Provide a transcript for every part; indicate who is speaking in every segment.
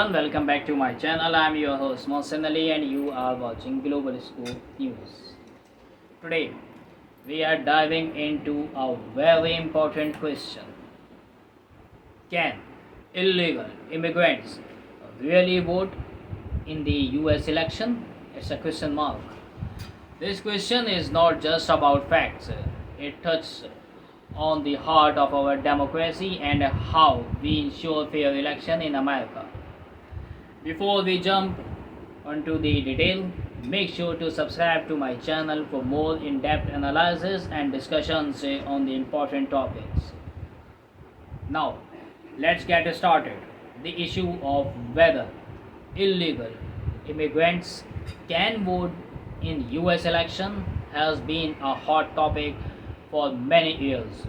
Speaker 1: everyone, welcome back to my channel. I am your host Mohsen Ali and you are watching Global Scoop News. Today we are diving into a very important question. Can illegal immigrants really vote in the US election? It's a question mark. This question is not just about facts, it touches on the heart of our democracy and how we ensure fair election in America. Before we jump onto the detail, make sure to subscribe to my channel for more in-depth analysis and discussions on the important topics. Now, let's get started. The issue of whether illegal immigrants can vote in US election has been a hot topic for many years.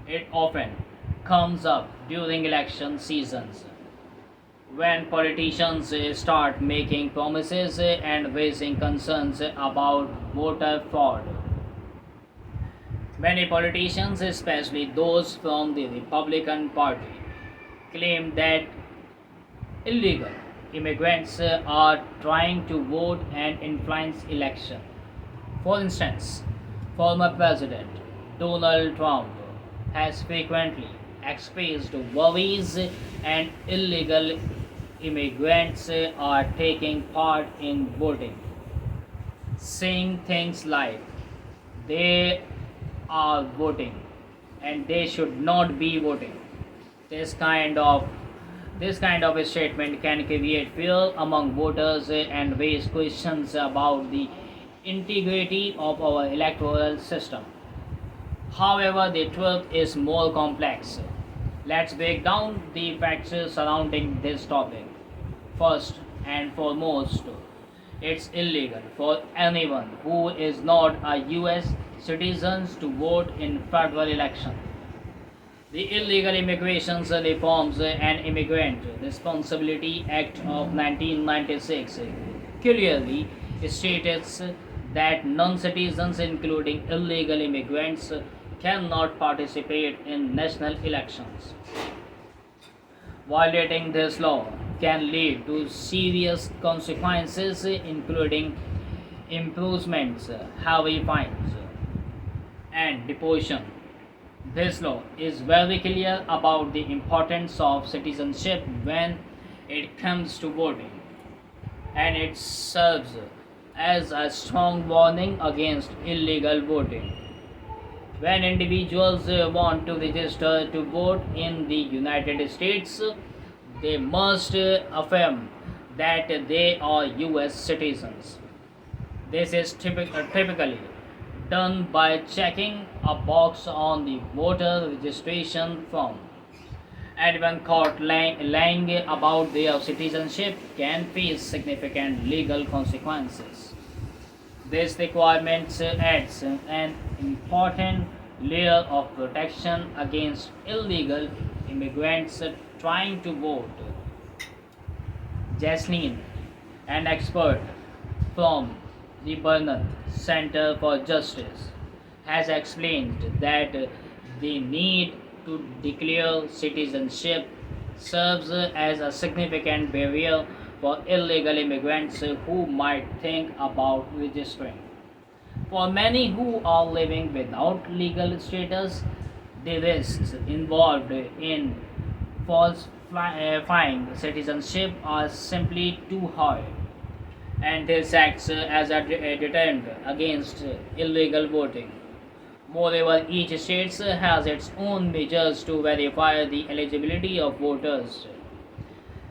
Speaker 1: It often comes up during election seasons when politicians start making promises and raising concerns about voter fraud. Many politicians, especially those from the Republican Party, claim that illegal immigrants are trying to vote and influence election. For instance, former President Donald Trump has frequently expressed worries and illegal immigrants are taking part in voting, saying things like they are voting and they should not be voting. This kind of this kind of a statement can create fear among voters and raise questions about the integrity of our electoral system. However, the truth is more complex. Let's break down the facts surrounding this topic. First and foremost, it's illegal for anyone who is not a US citizen to vote in federal election. The Illegal Immigration Reforms and Immigrant Responsibility Act of 1996 clearly states that non-citizens, including illegal immigrants, cannot participate in national elections. Violating this law can lead to serious consequences, including imprisonments, heavy fines, and deportation. This law is very clear about the importance of citizenship when it comes to voting, and it serves as a strong warning against illegal voting. When individuals want to register to vote in the United States, they must affirm that they are US citizens. This is typically done by checking a box on the voter registration form. Anyone caught lying about their citizenship can face significant legal consequences. This requirement adds an important layer of protection against illegal immigrants trying to vote. Jasleen, an expert from the Brennan Center for Justice, has explained that the need to declare citizenship serves as a significant barrier for illegal immigrants who might think about registering. For many who are living without legal status, the risks involved in falsifying citizenship are simply too high, and this acts as a deterrent against illegal voting. Moreover, each state has its own measures to verify the eligibility of voters.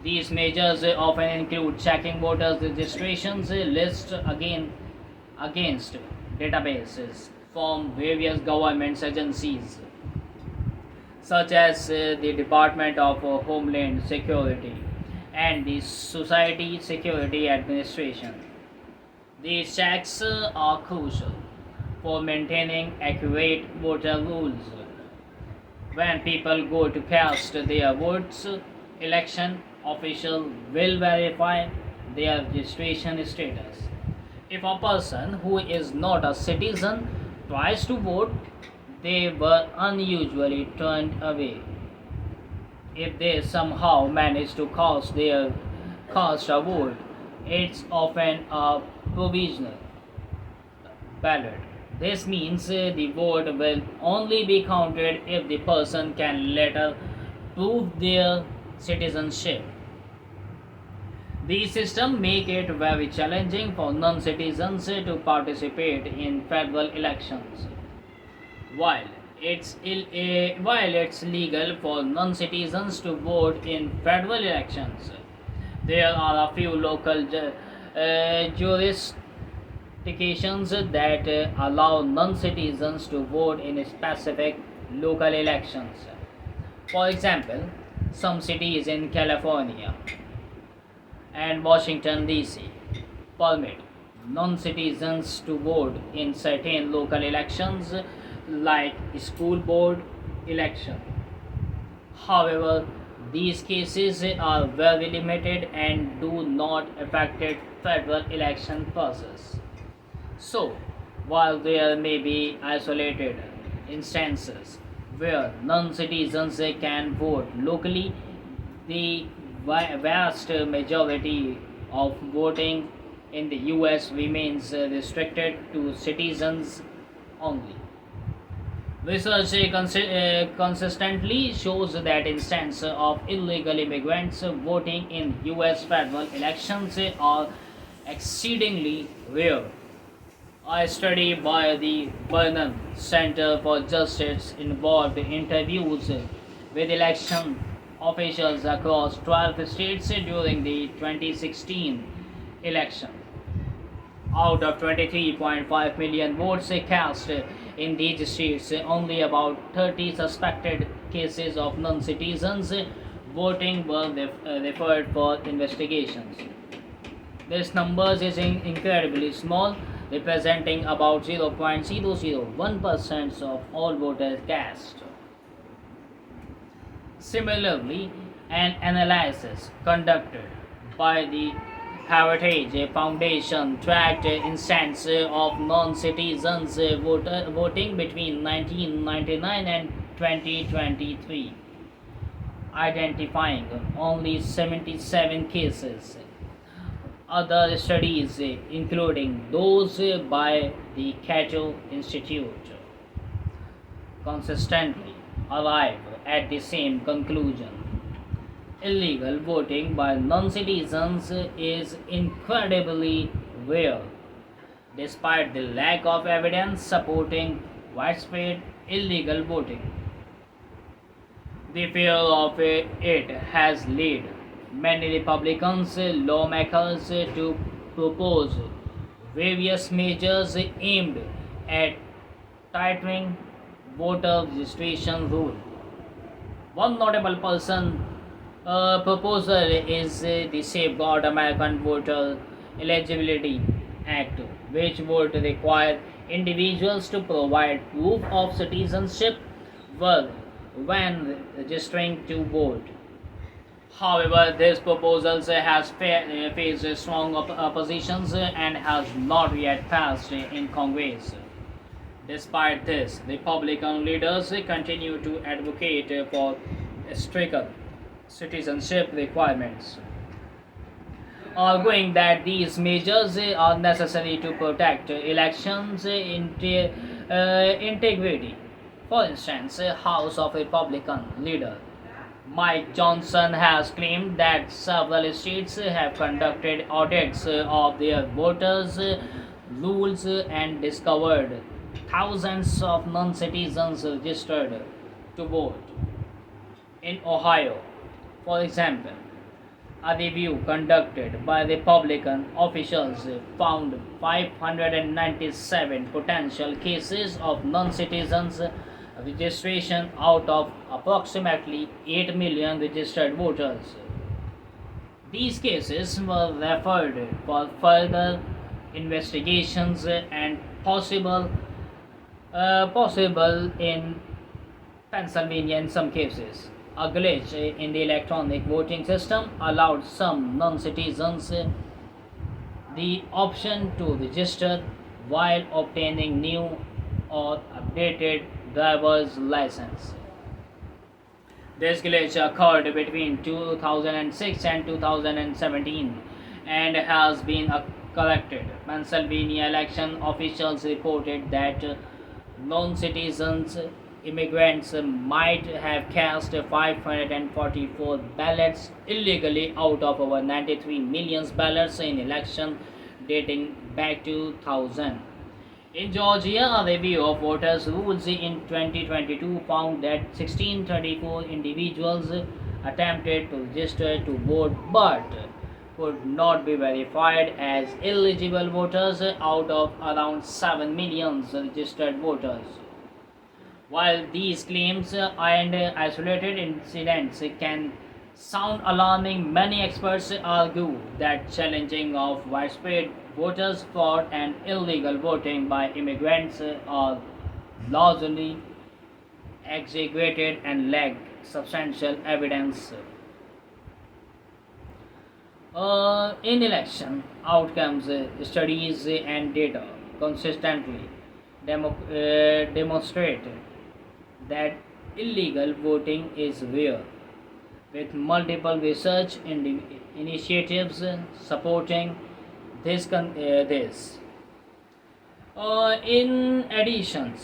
Speaker 1: These measures often include checking voters' registrations lists against databases from various government agencies, such as the Department of Homeland Security and the Society Security Administration. These checks are crucial for maintaining accurate voter rolls. When people go to cast their votes, election officials will verify their registration status. If a person who is not a citizen tries to vote, they were unusually turned away. if they somehow manage to cast a vote, it's often a provisional ballot. This means the vote will only be counted if the person can later prove their citizenship. These systems make it very challenging for non-citizens to participate in federal elections. While while it's legal for non-citizens to vote in federal elections, there are a few local jurisdictions that allow non-citizens to vote in specific local elections. For example, some cities in California and Washington DC permit non-citizens to vote in certain local elections like school board election. However, these cases are very limited and do not affect federal election process. So, while there may be isolated instances where non-citizens can vote locally, the vast majority of voting in the US remains restricted to citizens only. Research consistently shows that instances of illegal immigrants voting in US federal elections are exceedingly rare. A study by the Brennan Center for Justice involved interviews with election officials across 12 states during the 2016 election. Out of 23.5 million votes cast in these states, only about 30 suspected cases of non-citizens voting were referred for investigations. This number is incredibly small, representing about 0.001% of all voters cast. Similarly, an analysis conducted by the Heritage Foundation tracked instances of non-citizens voting between 1999 and 2023, identifying only 77 cases. Other studies, including those by the Cato Institute, consistently arrive at the same conclusion. Illegal voting by non-citizens is incredibly rare, despite the lack of evidence supporting widespread illegal voting. The fear of it has led many Republicans lawmakers to propose various measures aimed at tightening voter registration rule. One notable proposal is the Safeguard American Voter Eligibility Act, which would require individuals to provide proof of citizenship when registering to vote. However, this proposal has faced strong opposition and has not yet passed in Congress. Despite this, Republican leaders continue to advocate for stricter citizenship requirements, arguing that these measures are necessary to protect elections integrity. For instance, House of Republican leader Mike Johnson has claimed that several states have conducted audits of their voters' rules and discovered thousands of non-citizens registered to vote. In Ohio, for example, a review conducted by Republican officials found 597 potential cases of non-citizens registration out of approximately 8 million registered voters. These cases were referred for further investigations and possible in Pennsylvania in some cases. A glitch in the electronic voting system allowed some non-citizens the option to register while obtaining new or updated driver's license. This glitch occurred between 2006 and 2017 and has been corrected. Pennsylvania election officials reported that non-citizens immigrants might have cast 544 ballots illegally out of over 93 million ballots in election dating back to 2000. In Georgia, a review of voters' rolls in 2022 found that 1634 individuals attempted to register to vote but could not be verified as eligible voters out of around 7 million registered voters. While these claims and isolated incidents can sound alarming, many experts argue that challenging of widespread voters fraud and illegal voting by immigrants are largely exaggerated and lack substantial evidence. In election outcomes, studies and data consistently demonstrate that illegal voting is rare, with multiple research initiatives supporting this. In addition,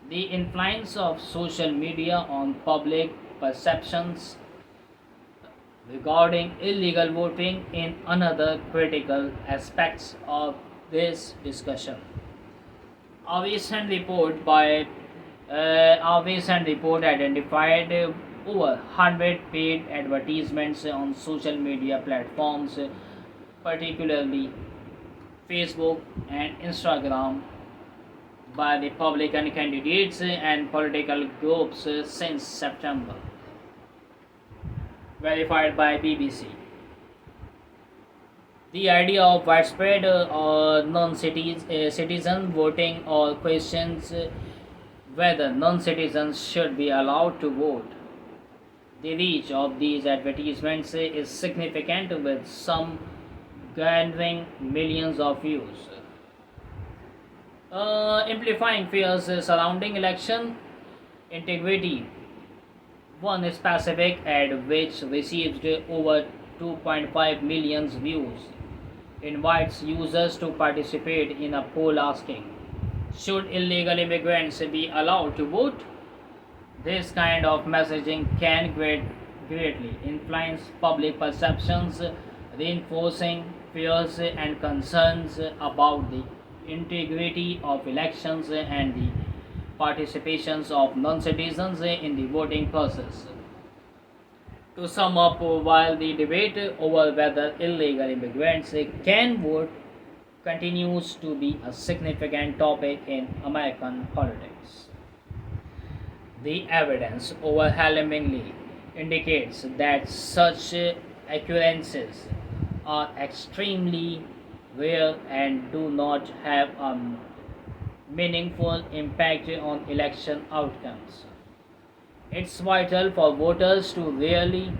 Speaker 1: the influence of social media on public perceptions regarding illegal voting in another critical aspects of this discussion. A recent report by a recent report identified over 100 paid advertisements on social media platforms, particularly Facebook and Instagram, by Republican candidates and political groups since September, verified by BBC. The idea of widespread non-citizen voting or questions whether non-citizens should be allowed to vote. The reach of these advertisements is significant, with some garnering millions of views. Amplifying fears surrounding election integrity. One specific ad, which received over 2.5 million views, invites users to participate in a poll asking, should illegal immigrants be allowed to vote? This kind of messaging can greatly influence public perceptions, reinforcing fears and concerns about the integrity of elections and the participations of non-citizens in the voting process. To sum up, while the debate over whether illegal immigrants can vote continues to be a significant topic in American politics, the evidence overwhelmingly indicates that such occurrences are extremely rare and do not have a meaningful impact on election outcomes. It's vital for voters to rely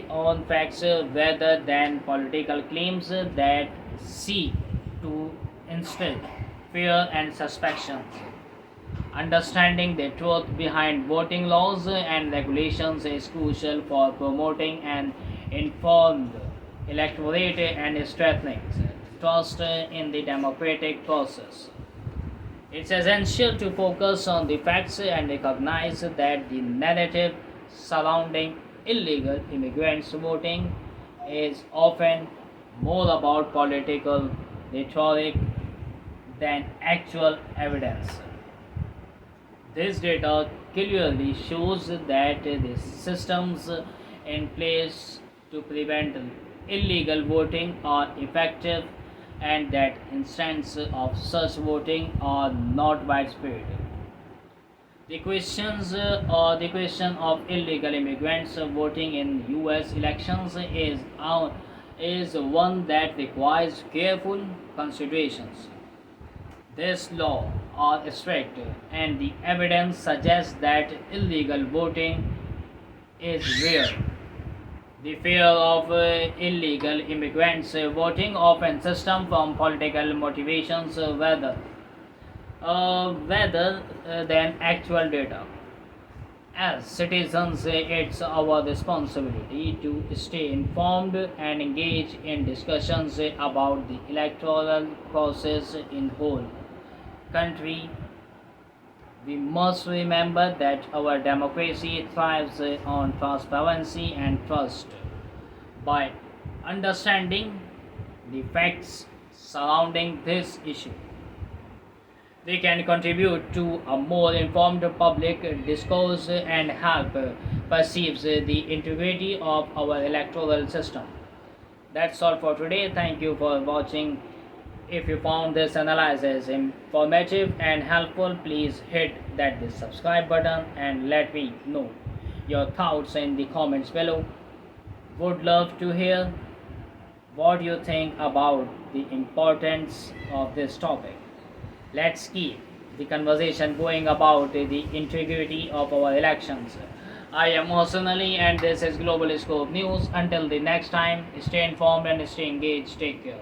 Speaker 1: on facts rather than political claims that seek to instill fear and suspicion. Understanding the truth behind voting laws and regulations is crucial for promoting an informed electorate and strengthening trust in the democratic process. It's essential to focus on the facts and recognize that the narrative surrounding illegal immigrants voting is often more about political rhetoric than actual evidence. This data clearly shows that the systems in place to prevent illegal voting are effective and that instances of such voting are not widespread. The question of illegal immigrants voting in U.S. elections is one that requires careful considerations. This law are strict, and the evidence suggests that illegal voting is rare. The fear of illegal immigrants voting often stems from political motivations rather than actual data. As citizens, it's our responsibility to stay informed and engage in discussions about the electoral process in whole country. We must remember that our democracy thrives on transparency and trust. By understanding the facts surrounding this issue, we can contribute to a more informed public discourse and help perceive the integrity of our electoral system. That's all for today. Thank you for watching. If you found this analysis informative and helpful, please hit that the subscribe button and let me know your thoughts in the comments below. Would love to hear what you think about the importance of this topic. Let's keep the conversation going about the integrity of our elections. I am Personally, and this is Global Scope News. Until the next time, stay informed and stay engaged. Take care.